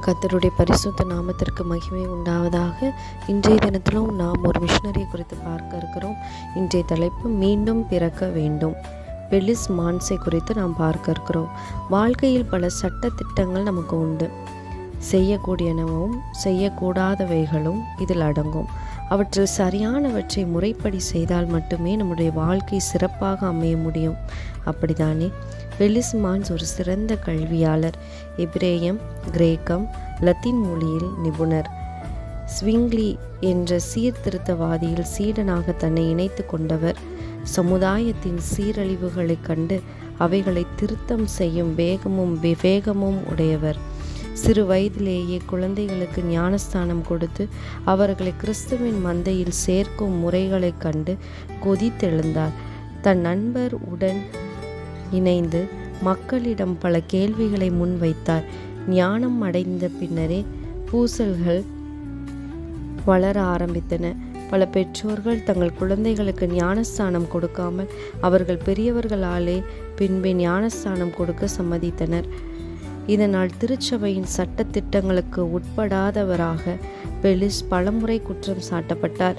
கர்த்தருடைய பரிசுத்த நாமத்திற்கு மகிமை உண்டாவதாக. இன்றைய தினத்திலும் நாம் ஒரு மிஷனரியை குறித்து பார்க்க இருக்கிறோம். இன்றைய தலைப்பு மீண்டும் பிறக்க வேண்டும். பெலிஸ் மான்ஸை குறித்து நாம் பார்க்க இருக்கிறோம். வாழ்க்கையில் பல சட்ட திட்டங்கள் நமக்கு உண்டு. செய்யக்கூடியனவும் செய்யக்கூடாதவைகளும் இதில் அடங்கும். அவற்றில் சரியானவற்றை முறைப்படி செய்தால் மட்டுமே நம்முடைய வாழ்க்கை சிறப்பாக அமைய முடியும். அப்படித்தானே? பெலிஸ் மான்ஸ் ஒரு சிறந்த கல்வியாளர். எபிரேயம், கிரேக்கம், லத்தீன் மொழியில் நிபுணர். ஸ்விங்லி என்ற சீர்திருத்தவாதியில் சீடனாக தன்னை இணைத்து கொண்டவர். சமுதாயத்தின் சீரழிவுகளை கண்டு அவைகளை திருத்தம் செய்யும் வேகமும் விவேகமும் உடையவர். சிறு வயதிலேயே குழந்தைகளுக்கு ஞானஸ்தானம் கொடுத்து அவர்களை கிறிஸ்துவின் மந்தையில் சேர்க்கும் முறைகளை கண்டு கொதித்தெழுந்தார். தன் நண்பர் உடன் இணைந்து மக்களிடம் பல கேள்விகளை முன்வைத்தார். ஞானம் அடைந்த பின்னரே பூசல்கள் வளர ஆரம்பித்தன. பல பெற்றோர்கள் தங்கள் குழந்தைகளுக்கு ஞானஸ்தானம் கொடுக்காமல் அவர்கள் பெரியவர்களாலே பின்பே ஞானஸ்தானம் கொடுக்க சம்மதித்தனர். இதனால் திருச்சபையின் சட்டத்திட்டங்களுக்கு உட்படாதவராக பெலிஸ் பலமுறை குற்றம் சாட்டப்பட்டார்.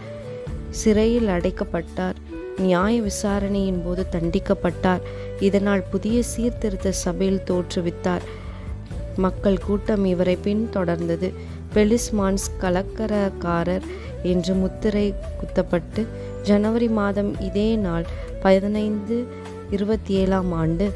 சிறையில் அடைக்கப்பட்டார். நியாய விசாரணையின் போது தண்டிக்கப்பட்டார். இதனால் புதிய சீர்திருத்த சபையில் தோற்றுவித்தார். மக்கள் கூட்டம் இவரை பின்தொடர்ந்தது. பெலிஸ் மான்ஸ் கலக்கரக்காரர் என்று முத்திரை குத்தப்பட்டு ஜனவரி மாதம் இதே நாள் 1527 ஆண்டு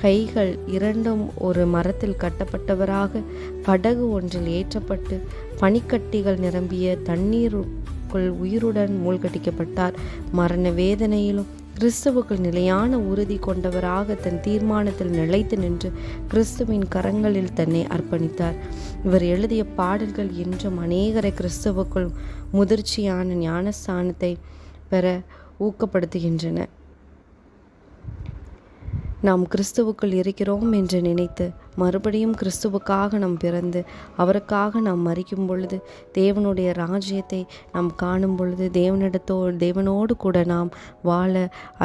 கைகள் இரண்டும் ஒரு மரத்தில் கட்டப்பட்டவராக படகு ஒன்றில் ஏற்றப்பட்டு பனிக்கட்டிகள் நிரம்பிய தண்ணீருக்குள் உயிருடன் மூழ்கடிக்கப்பட்டார். மரண வேதனையிலும் கிறிஸ்துவுக்குள் நிலையான உறுதி கொண்டவராக தன் தீர்மானத்தில் நிலைத்து நின்று கிறிஸ்துவின் கரங்களில் தன்னை அர்ப்பணித்தார். இவர் எழுதிய பாடல்கள் இன்றும் அநேகரை கிறிஸ்துவுக்குள் முதிர்ச்சியான ஞானஸ்தானத்தை பெற ஊக்கப்படுத்துகின்றன. நாம் கிறிஸ்துவுக்குள் இருக்கிறோம் என்று நினைத்து மறுபடியும் கிறிஸ்துவுக்காக நாம் பிறந்து அவருக்காக நாம் மரிக்கும் பொழுது தேவனுடைய ராஜ்யத்தை நாம் காணும் பொழுது தேவனோடு கூட நாம் வாழ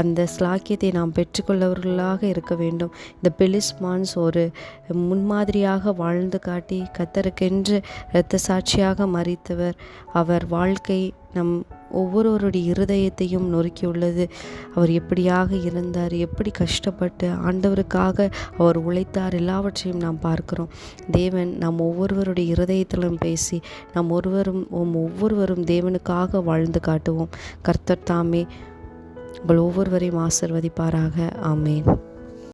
அந்த ஸ்லாக்கியத்தை நாம் பெற்றுக்கொள்ளவர்களாக இருக்க வேண்டும். இந்த பெலிஸ் மான்ஸ் ஒரு முன்மாதிரியாக வாழ்ந்து காட்டி கர்த்தருக்கென்று இரத்த சாட்சியாக மரித்தவர். அவர் வாழ்க்கை நம் ஒவ்வொருவருடைய இருதயத்தையும் நொறுக்கியுள்ளது. அவர் எப்படியாக இருந்தார், எப்படி கஷ்டப்பட்டு ஆண்டவருக்காக அவர் உழைத்தார், எல்லாவற்றையும் நாம் பார்க்கிறோம். தேவன் நாம் ஒவ்வொருவருடைய இருதயத்திலும் பேசி நாம் ஒவ்வொருவரும் தேவனுக்காக வாழ்ந்து காட்டுவோம். கர்த்தர் தாமே உங்கள் ஒவ்வொருவரையும் ஆசீர்வதிப்பாராக. ஆமேன்.